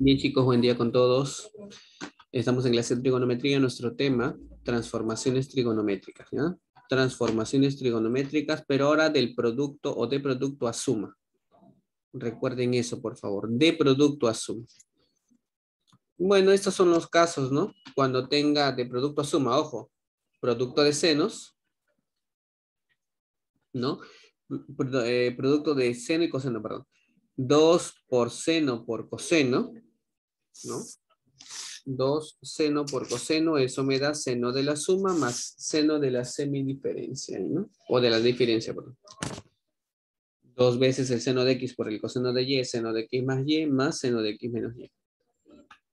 Bien, chicos, buen día con todos. Estamos en clase de trigonometría. Nuestro tema, transformaciones trigonométricas, ¿ya? Transformaciones trigonométricas, pero ahora del producto o de producto a suma. Recuerden eso, por favor. De producto a suma. Bueno, estos son los casos, ¿no? Cuando tenga de producto a suma, ojo, producto de senos, ¿no? Producto de seno y coseno, perdón. 2 por seno por coseno, ¿no? 2 seno por coseno, eso me da seno de la suma más seno de la semidiferencia, ¿no? O de la diferencia, perdón. 2 veces el seno de x por el coseno de y, seno de x más y, más seno de x menos y.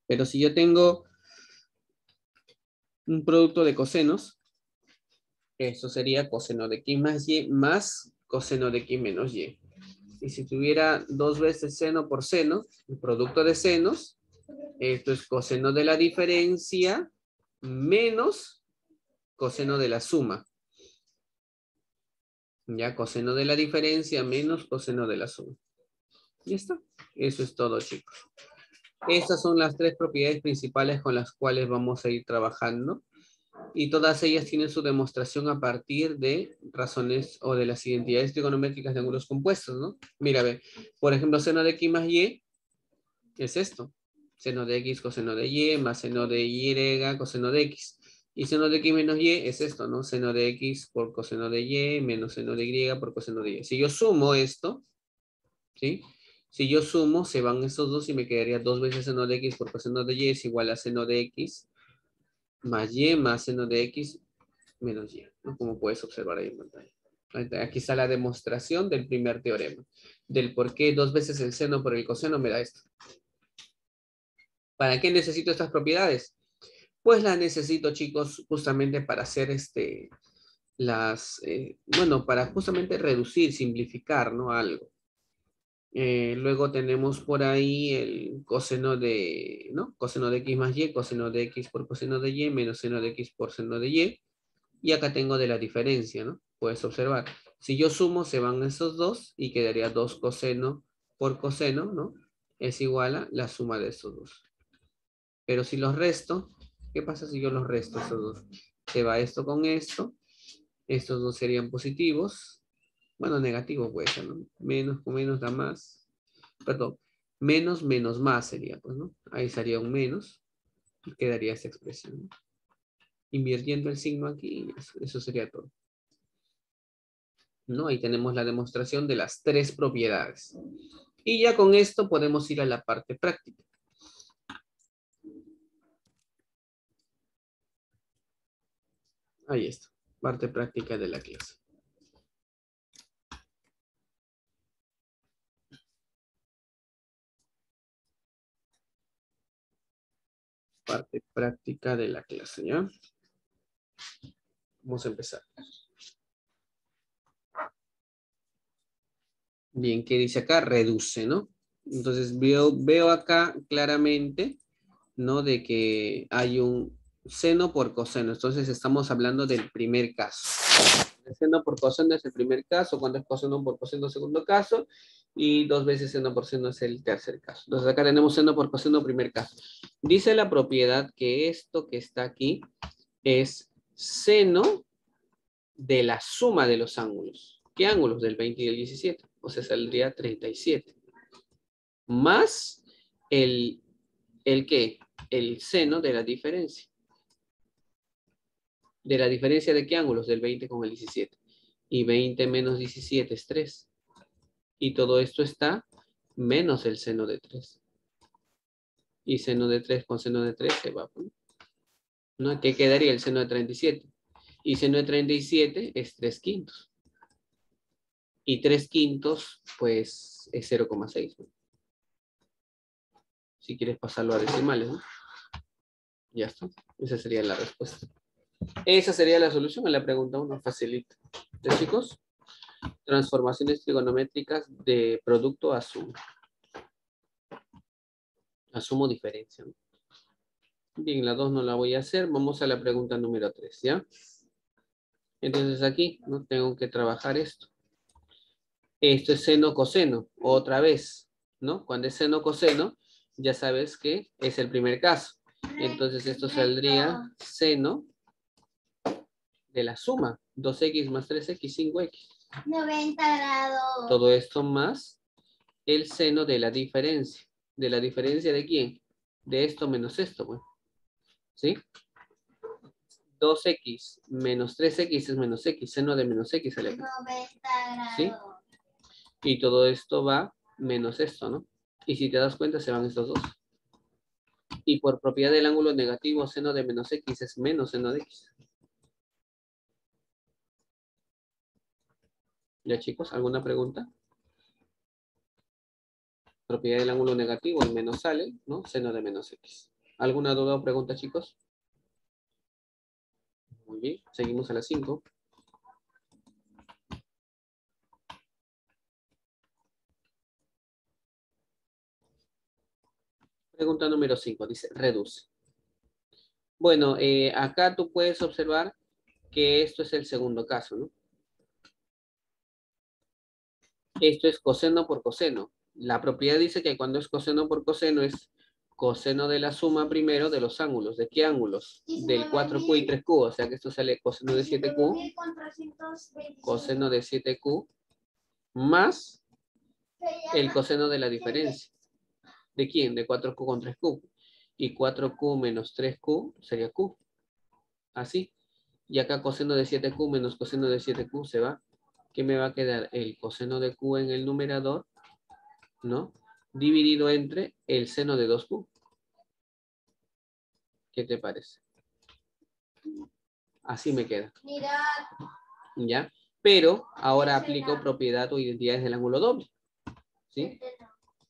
Pero si yo tengo un producto de cosenos, eso sería coseno de x más y más coseno de x menos y. Y si tuviera 2 veces seno por seno, el producto de senos, esto es coseno de la diferencia menos coseno de la suma. Ya, coseno de la diferencia menos coseno de la suma. Ya está. Eso es todo, chicos. Estas son las tres propiedades principales con las cuales vamos a ir trabajando. Y todas ellas tienen su demostración a partir de razones o de las identidades trigonométricas de ángulos compuestos, ¿no? Mira, ve. Por ejemplo, seno de x más y es esto. Seno de x coseno de y más seno de y coseno de x. Y seno de x menos y es esto, ¿no? Seno de x por coseno de y menos seno de y por coseno de y. Si yo sumo esto, ¿sí? Si yo sumo, se van estos dos y me quedaría 2 veces seno de x por coseno de y es igual a seno de x más y más seno de x menos y, ¿no? Como puedes observar ahí en pantalla. Aquí está la demostración del primer teorema. Del por qué 2 veces el seno por el coseno me da esto. ¿Para qué necesito estas propiedades? Pues las necesito, chicos, justamente para hacer bueno, para justamente reducir, simplificar, ¿no? Algo. Luego tenemos por ahí el coseno de, ¿no? Coseno de x más y, coseno de x por coseno de y, menos seno de x por seno de y. Y acá tengo de la diferencia, ¿no? Puedes observar. Si yo sumo, se van esos dos y quedaría 2 coseno por coseno, ¿no? Es igual a la suma de estos dos. Pero si los resto, ¿qué pasa si yo los resto estos dos? Se va esto con esto. Estos dos serían positivos. Bueno, negativo puede ser, ¿no? Menos con menos da más. Perdón. Menos menos más sería, pues, ¿no? Ahí sería un menos. Y quedaría esa expresión, ¿no? Invirtiendo el signo aquí, eso sería todo. ¿No? Ahí tenemos la demostración de las tres propiedades. Y ya con esto podemos ir a la parte práctica. Ahí está, parte práctica de la clase. Parte práctica de la clase, ¿ya? Vamos a empezar. Bien, ¿qué dice acá? Reduce, ¿no? Entonces veo acá claramente, ¿no? De que hay un seno por coseno. Entonces estamos hablando del primer caso. El seno por coseno es el primer caso, cuando es coseno por coseno segundo caso, y 2 veces seno por seno es el tercer caso. Entonces acá tenemos seno por coseno primer caso. Dice la propiedad que esto que está aquí es seno de la suma de los ángulos. ¿Qué ángulos? Del 20 y del 17. O sea, saldría 37. Más ¿el qué? El seno de la diferencia. ¿De la diferencia de qué ángulos? Del 20 con el 17. Y 20 menos 17 es 3. Y todo esto está menos el seno de 3. Y seno de 3 con seno de 3 se va. ¿No? ¿Qué quedaría? El seno de 37. Y seno de 37 es 3 quintos. Y 3 quintos, pues, es 0,6. ¿no? Si quieres pasarlo a decimales, ¿no? Ya está. Esa sería la respuesta. Esa sería la solución a la pregunta 1. Facilita. ¿De chicos? Transformaciones trigonométricas de producto a suma. Asumo diferencia. ¿no? Bien, la 2 no la voy a hacer. Vamos a la pregunta número 3, ¿ya? Entonces aquí, ¿no? Tengo que trabajar esto. Esto es seno coseno, otra vez, ¿no? Cuando es seno coseno, ya sabes que es el primer caso. Entonces esto saldría seno de la suma. 2x más 3x, 5x. 90 grados. Todo esto más el seno de la diferencia. ¿De la diferencia de quién? De esto menos esto, pues. ¿Sí? 2x menos 3x es menos x. Seno de menos x sale acá. 90 grados. ¿Sí? Y todo esto va menos esto, ¿no? Y si te das cuenta, se van estos dos. Y por propiedad del ángulo negativo, seno de menos x es menos seno de x. ¿Ya, chicos? ¿Alguna pregunta? Propiedad del ángulo negativo, el menos sale, ¿no? Seno de menos x. ¿Alguna duda o pregunta, chicos? Muy bien. Seguimos a las 5. Pregunta número 5. Dice, reduce. Bueno, acá tú puedes observar que esto es el segundo caso, ¿no? Esto es coseno por coseno. La propiedad dice que cuando es coseno por coseno es coseno de la suma primero de los ángulos. ¿De qué ángulos? Del 4Q y 3Q. O sea que esto sale coseno de 7Q. Coseno de 7Q más el coseno de la diferencia. ¿De quién? De 4Q con 3Q. Y 4Q menos 3Q sería Q. Así. Y acá coseno de 7Q menos coseno de 7Q se va. ¿Qué me va a quedar? El coseno de Q en el numerador, ¿no? Dividido entre el seno de 2Q. ¿Qué te parece? Así me queda. Mira. ¿Ya? Pero ahora aplico propiedad o identidades del ángulo doble. ¿Sí?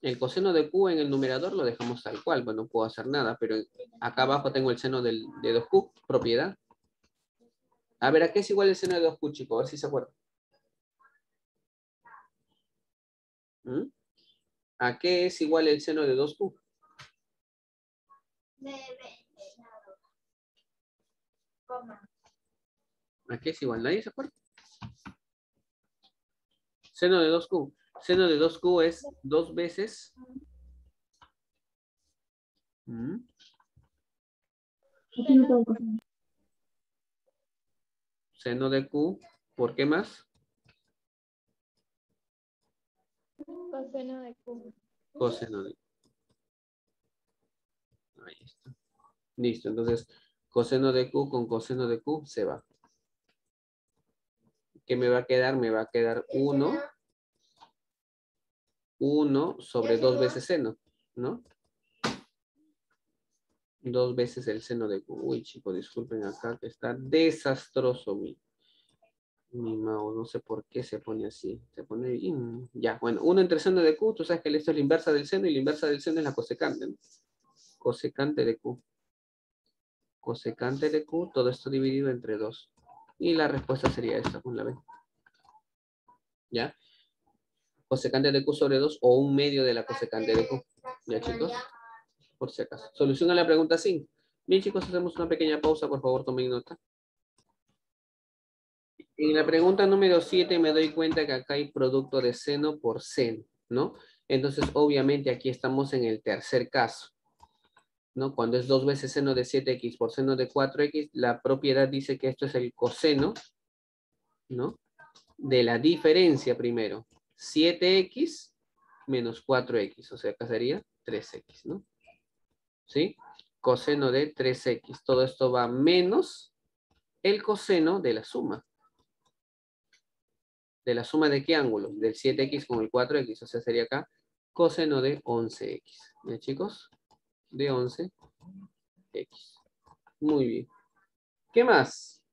El coseno de Q en el numerador lo dejamos tal cual. Bueno, no puedo hacer nada, pero acá abajo tengo el seno de 2Q, propiedad. A ver, ¿a qué es igual el seno de 2Q, chicos? A ver si se acuerdan. ¿Mm? ¿A qué es igual el seno de 2Q? ¿A qué es igual? ¿Nadie se acuerda? Seno de 2Q. Seno de 2Q es 2 veces. ¿Mm? Seno de Q. ¿Por qué más? Coseno de Q. Coseno de Q. Ahí está. Listo. Entonces, coseno de Q con coseno de Q se va. ¿Qué me va a quedar? Me va a quedar 1 sobre 2 veces seno, ¿no? 2 veces el seno de Q. Uy, chicos, disculpen acá que está desastroso mi mouse. No sé por qué se pone así. Se pone... Ya, bueno, 1 entre seno de Q. Tú sabes que esto es la inversa del seno y la inversa del seno es la cosecante, ¿no? Cosecante de Q. Cosecante de Q, todo esto dividido entre 2. Y la respuesta sería esta, con la B. ¿Ya? Cosecante de Q sobre 2 o un medio de la cosecante de Q. ¿Ya, chicos? Por si acaso. Solución a la pregunta 5. Bien, chicos, hacemos una pequeña pausa. Por favor, tomen nota. En la pregunta número 7 me doy cuenta que acá hay producto de seno por seno, ¿no? Entonces, obviamente, aquí estamos en el tercer caso, ¿no? Cuando es 2 veces seno de 7x por seno de 4x, la propiedad dice que esto es el coseno, ¿no? De la diferencia primero. 7x menos 4x, o sea, acá sería 3x, ¿no? ¿Sí? Coseno de 3x. Todo esto va menos el coseno de la suma. ¿De la suma de qué ángulo? Del 7x con el 4x, o sea, sería acá coseno de 11x. ¿Ya, chicos? De 11x. Muy bien. ¿Qué más?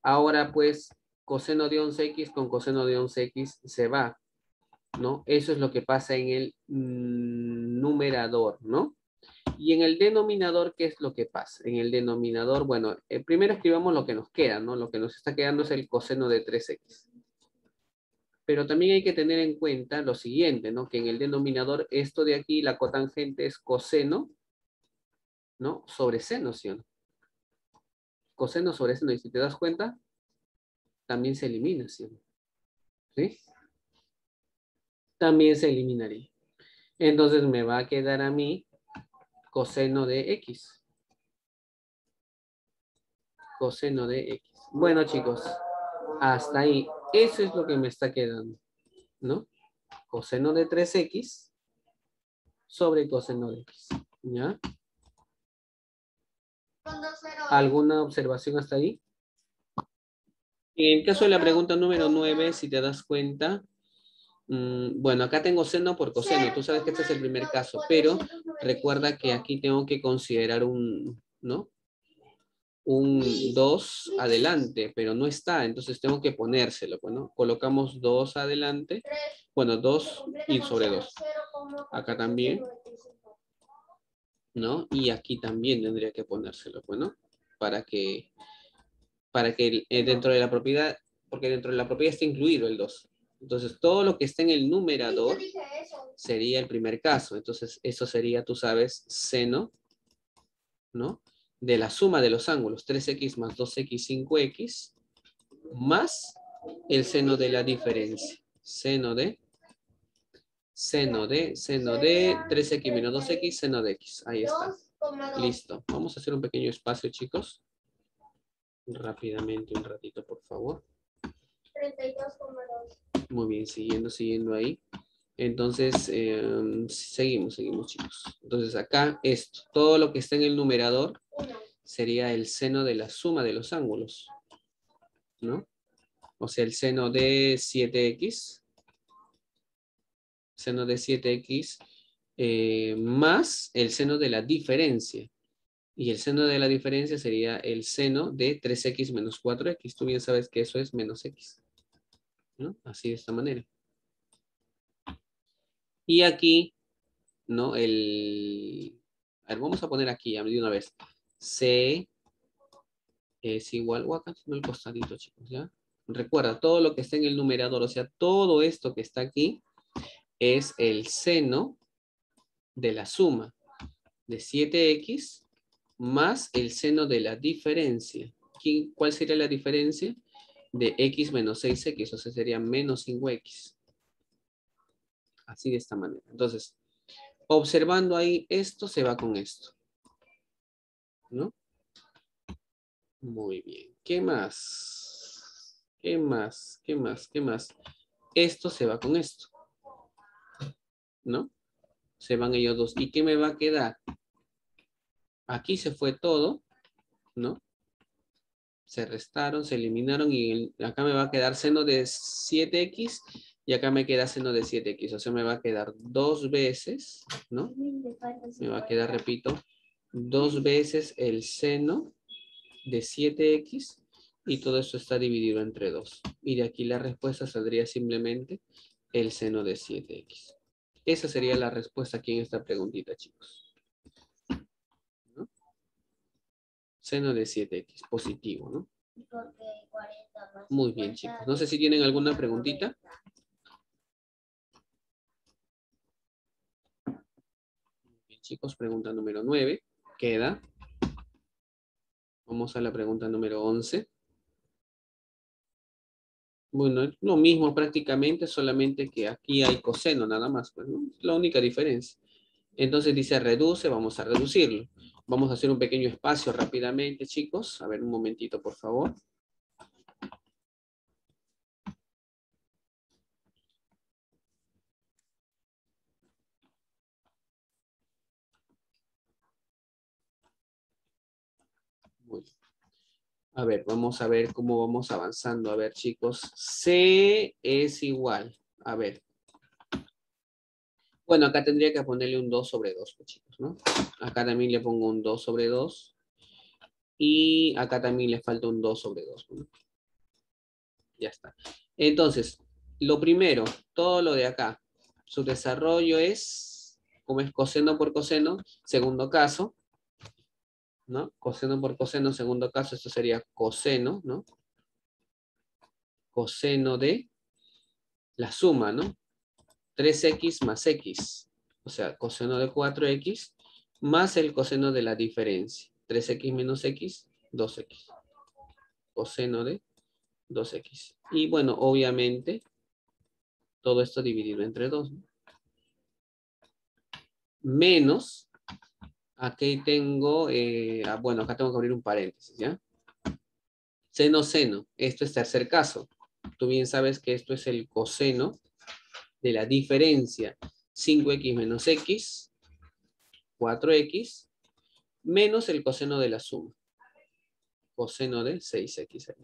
Ahora, pues, coseno de 11x con coseno de 11x se va, ¿no? Eso es lo que pasa en el numerador, ¿no? Y en el denominador, ¿qué es lo que pasa? En el denominador, bueno, primero escribamos lo que nos queda, ¿no? Lo que nos está quedando es el coseno de 3x. Pero también hay que tener en cuenta lo siguiente, ¿no? Que en el denominador, esto de aquí, la cotangente es coseno, ¿no? Sobre seno, ¿sí o no? Coseno sobre seno. Y si te das cuenta, también se elimina, ¿sí o no? ¿Sí? También se eliminaría. Entonces me va a quedar a mí coseno de X. Coseno de X. Bueno, chicos, hasta ahí. Eso es lo que me está quedando, ¿no? Coseno de 3X sobre coseno de X. ¿Ya? ¿Alguna observación hasta ahí? En el caso de la pregunta número 9, si te das cuenta, bueno, acá tengo seno por coseno. Tú sabes que este es el primer caso, pero recuerda que aquí tengo que considerar ¿no? Un 2 adelante, pero no está, entonces tengo que ponérselo, bueno, colocamos 2 adelante, bueno, 2 y sobre 2. Acá también, ¿no? Y aquí también tendría que ponérselo, bueno, para que dentro de la propiedad, porque dentro de la propiedad está incluido el 2. Entonces, todo lo que está en el numerador sería el primer caso. Entonces, eso sería, tú sabes, seno, ¿no? De la suma de los ángulos, 3x más 2x, 5x, más el seno de la diferencia. Seno de 3x menos 2x, seno de x. Ahí está. Listo. Vamos a hacer un pequeño espacio, chicos. Rápidamente, un ratito, por favor. 32,2. Muy bien, siguiendo ahí. Entonces, seguimos, chicos. Entonces, acá esto, todo lo que está en el numerador sería el seno de la suma de los ángulos, ¿no? O sea, el seno de 7x, más el seno de la diferencia. Y el seno de la diferencia sería el seno de 3x menos 4x. Tú bien sabes que eso es menos x, ¿no? Así de esta manera. Y aquí, ¿no? A ver, vamos a poner aquí de una vez. C es igual, o acá en el costadito, chicos, ¿ya? Recuerda, todo lo que está en el numerador, o sea, todo esto que está aquí es el seno de la suma de 7x más el seno de la diferencia. ¿Cuál sería la diferencia? De x menos 6x, o sea, sería menos 5x. Así de esta manera. Entonces, observando ahí esto, se va con esto, ¿no? Muy bien. ¿Qué más? ¿Qué más? ¿Qué más? ¿Qué más? Esto se va con esto, ¿no? Se van ellos dos. ¿Y qué me va a quedar? Aquí se fue todo, ¿no? Se restaron, se eliminaron y acá me va a quedar seno de 7x y acá me queda seno de 7x. O sea, me va a quedar 2 veces, ¿no? Me va a quedar, repito, 2 veces el seno de 7x y todo esto está dividido entre 2. Y de aquí la respuesta saldría simplemente el seno de 7x. Esa sería la respuesta aquí en esta preguntita, chicos. ¿No? Seno de 7x, positivo, ¿no? Muy bien, chicos. No sé si tienen alguna preguntita. Bien, chicos, pregunta número 9. Queda. Vamos a la pregunta número 11. Bueno, es lo mismo prácticamente, solamente que aquí hay coseno nada más, pues, ¿no? Es la única diferencia. Entonces dice reduce, vamos a reducirlo. Vamos a hacer un pequeño espacio rápidamente, chicos. A ver, un momentito, por favor. Muy bien. A ver, vamos a ver cómo vamos avanzando. A ver, chicos. C es igual. A ver. Bueno, acá tendría que ponerle un 2 sobre 2, pues, chicos, ¿no? Acá también le pongo un 2 sobre 2. Y acá también le falta un 2 sobre 2, ¿no? Ya está. Entonces, lo primero, todo lo de acá. Su desarrollo es, como es coseno por coseno, segundo caso, ¿no? Coseno por coseno, segundo caso, esto sería coseno, ¿no? Coseno de la suma, ¿no? 3x más x, o sea, coseno de 4x, más el coseno de la diferencia. 3x menos x, 2x. Coseno de 2x. Y bueno, obviamente, todo esto dividido entre 2, ¿no? Menos, Aquí tengo, bueno, acá tengo que abrir un paréntesis, ¿ya? Seno, seno. Esto es tercer caso. Tú bien sabes que esto es el coseno de la diferencia. 5x menos x, 4x, menos el coseno de la suma. Coseno de 6x.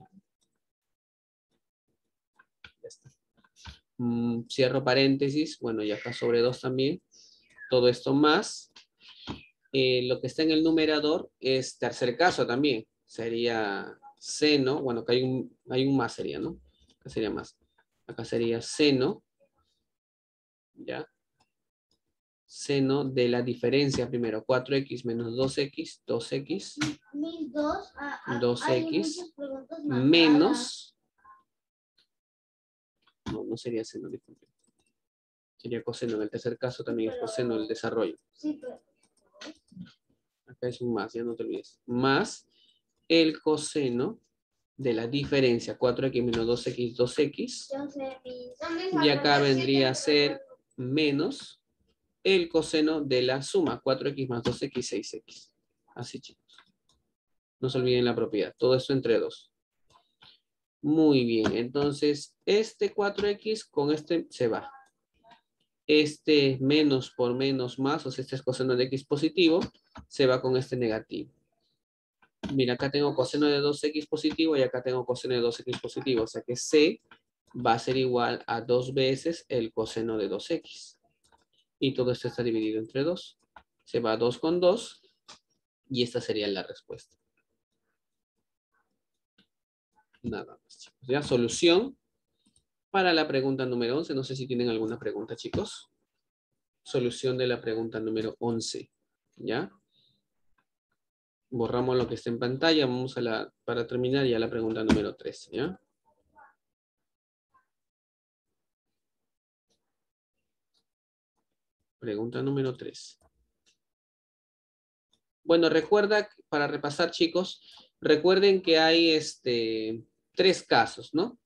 Ya está. Cierro paréntesis. Bueno, y acá sobre 2 también. Todo esto más. Lo que está en el numerador es tercer caso también. Sería seno. Bueno, acá hay un más sería, ¿no? Acá sería más. Acá sería seno. ¿Ya? Seno de la diferencia primero. 4x menos 2x. 2x. 2x. Menos. No sería seno, disculpe. Sería coseno. En el tercer caso también es coseno del desarrollo. Sí, pero... Acá es un más, ya no te olvides. Más el coseno de la diferencia. 4x menos 2x, 2x. Y acá vendría a ser menos el coseno de la suma. 4x más 2x, 6x. Así, chicos. No se olviden la propiedad. Todo esto entre 2. Muy bien. Entonces, este 4x con este se va. Este menos por menos más, o sea, este es coseno de x positivo, se va con este negativo. Mira, acá tengo coseno de 2x positivo y acá tengo coseno de 2x positivo. O sea que c va a ser igual a 2 veces el coseno de 2x. Y todo esto está dividido entre 2. Se va 2 con 2 y esta sería la respuesta. Nada más, chicos. Ya, solución para la pregunta número 11. No sé si tienen alguna pregunta, chicos. Solución de la pregunta número 11. ¿Ya? Borramos lo que está en pantalla. Vamos a para terminar ya la pregunta número 13. ¿Ya? Pregunta número 3. Bueno, recuerda, para repasar, chicos, recuerden que hay 3 casos, ¿no?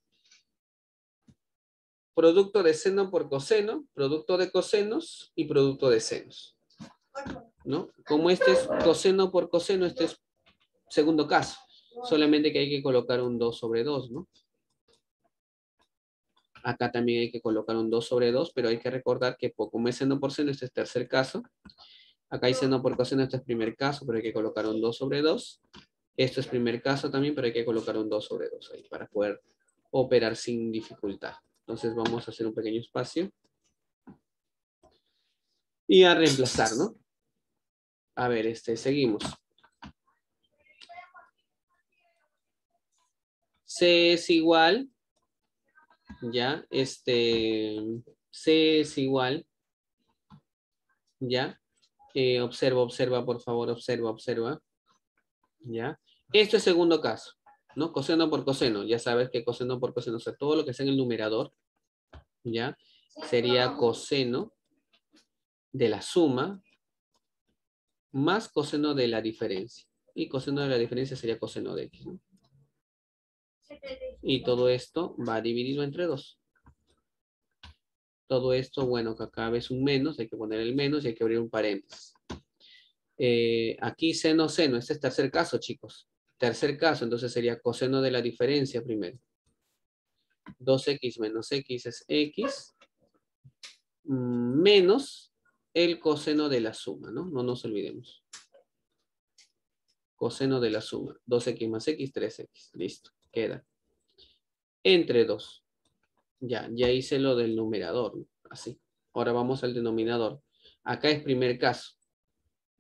Producto de seno por coseno, producto de cosenos y producto de senos, ¿no? Como este es coseno por coseno, este es segundo caso. Solamente que hay que colocar un 2 sobre 2, ¿no? Acá también hay que colocar un 2 sobre 2, pero hay que recordar que como es seno por seno, este es tercer caso. Acá hay seno por coseno, este es primer caso, pero hay que colocar un 2 sobre 2. Esto es primer caso también, pero hay que colocar un 2 sobre 2 ahí para poder operar sin dificultad. Entonces vamos a hacer un pequeño espacio. Y a reemplazar, ¿no? A ver, seguimos. C es igual, ¿ya? C es igual, ¿ya? Observa, por favor, observa. ¿Ya? Esto es segundo caso, ¿no? Coseno por coseno. Ya sabes que coseno por coseno, o sea, todo lo que está en el numerador, ¿ya? Sería coseno de la suma más coseno de la diferencia. Y coseno de la diferencia sería coseno de x, ¿no? Y todo esto va dividido entre 2. Todo esto, bueno, que acá ves un menos, hay que poner el menos y hay que abrir un paréntesis. Aquí seno, seno, este es tercer caso, chicos. Tercer caso, entonces sería coseno de la diferencia primero. 2x menos x es x, menos el coseno de la suma, ¿no? No nos olvidemos. Coseno de la suma. 2x más x, 3x. Listo, queda. Entre 2. Ya hice lo del numerador, ¿no? Así. Ahora vamos al denominador. Acá es primer caso,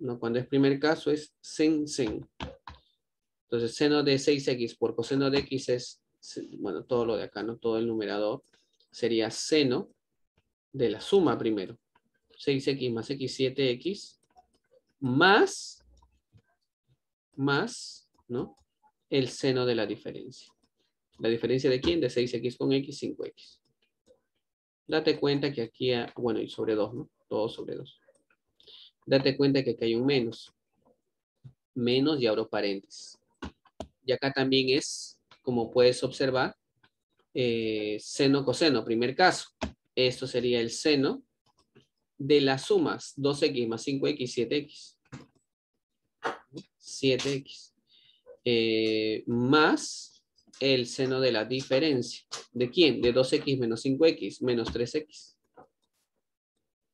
¿no? Cuando es primer caso es sen. Entonces, seno de 6x por coseno de x es, bueno, todo lo de acá, ¿no? Todo el numerador sería seno de la suma primero. 6x más x, 7x, más, ¿no? El seno de la diferencia. ¿La diferencia de quién? De 6x con x, 5x. Date cuenta que aquí, bueno, y sobre 2, ¿no? Todo sobre 2. Date cuenta que aquí hay un menos. Menos y abro paréntesis. Y acá también es, como puedes observar, seno, coseno, primer caso. Esto sería el seno de las sumas 2x más 5x, 7x. 7x. Más el seno de la diferencia. ¿De quién? De 2x menos 5x menos 3x.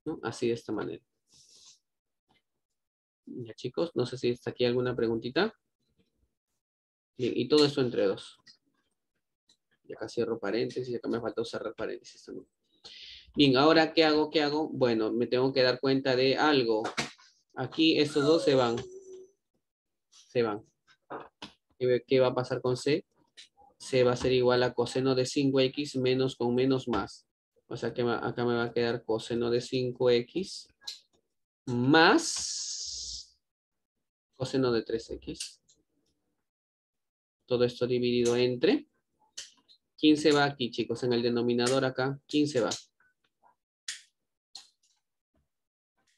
¿No? Así de esta manera. Ya chicos, no sé si está aquí alguna preguntita. Bien, y todo esto entre 2. Y acá cierro paréntesis, y acá me falta cerrar paréntesis también. Bien, ahora, ¿qué hago? ¿Qué hago? Bueno, me tengo que dar cuenta de algo. Aquí estos dos se van. Se van. ¿Qué va a pasar con C? C va a ser igual a coseno de 5x menos con menos más. O sea que acá me va a quedar coseno de 5x más coseno de 3x. Todo esto dividido entre. ¿Quién se va aquí, chicos? En el denominador acá. ¿Quién se va?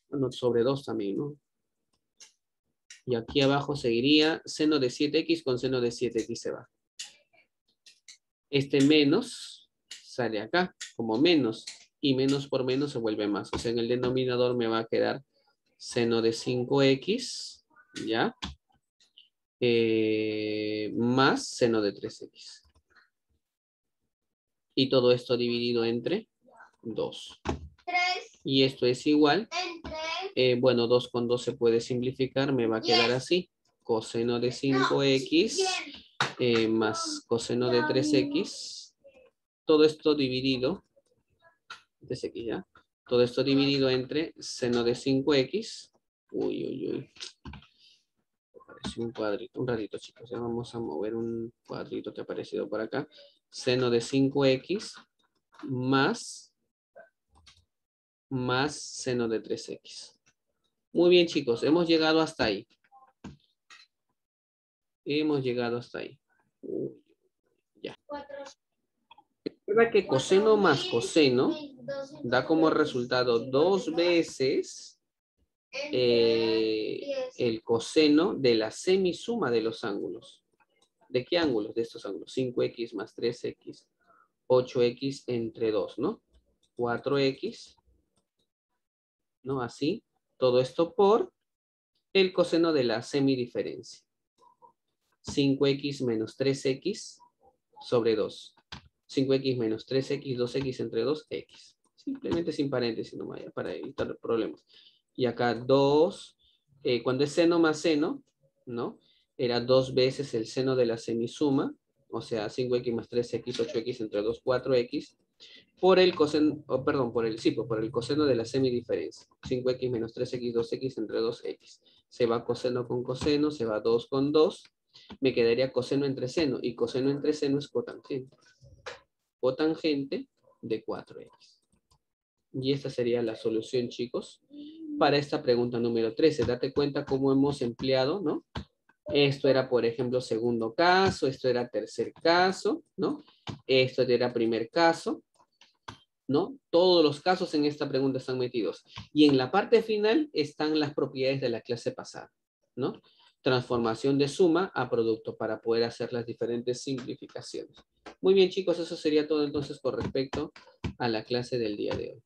Bueno, sobre 2 también, ¿no? Y aquí abajo seguiría seno de 7x con seno de 7x se va. Este menos sale acá como menos. Y menos por menos se vuelve más. O sea, en el denominador me va a quedar seno de 5x, ¿ya? Más seno de 3x. Y todo esto dividido entre 2. 3. Y esto es igual. Bueno, 2 con 2 se puede simplificar. Me va a quedar así. Coseno de 5x más coseno de 3x. Todo esto dividido. 3x ya. Todo esto dividido entre seno de 5x. Uy, uy, uy. Apareció un cuadrito. Un ratito, chicos. Ya vamos a mover un cuadrito que ha aparecido por acá. Seno de 5x más seno de 3x. Muy bien, chicos. Hemos llegado hasta ahí. Hemos llegado hasta ahí. Ya. Recuerda que coseno más coseno da como resultado 2 veces el coseno de la semisuma de los ángulos. ¿De qué ángulos? De estos ángulos. 5x más 3x, 8x entre 2, ¿no? 4x, ¿no? Así. Todo esto por el coseno de la semidiferencia. 5x menos 3x sobre 2. 5x menos 3x, 2x entre 2x. Simplemente sin paréntesis nomás, ya, para evitar problemas. Y acá 2, cuando es seno más seno, ¿no? Era 2 veces el seno de la semisuma, o sea, 5x más 3x, 8x entre 2, 4x, por el coseno, por el coseno de la semidiferencia. 5x menos 3x, 2x entre 2x. Se va coseno con coseno, se va 2 con 2. Me quedaría coseno entre seno, y coseno entre seno es cotangente. Cotangente de 4x. Y esta sería la solución, chicos, para esta pregunta número 13. Date cuenta cómo hemos empleado, ¿no? Esto era, por ejemplo, segundo caso, esto era tercer caso, ¿no? Esto era primer caso, ¿no? Todos los casos en esta pregunta están metidos. Y en la parte final están las propiedades de la clase pasada, ¿no? Transformación de suma a producto para poder hacer las diferentes simplificaciones. Muy bien, chicos, eso sería todo entonces con respecto a la clase del día de hoy.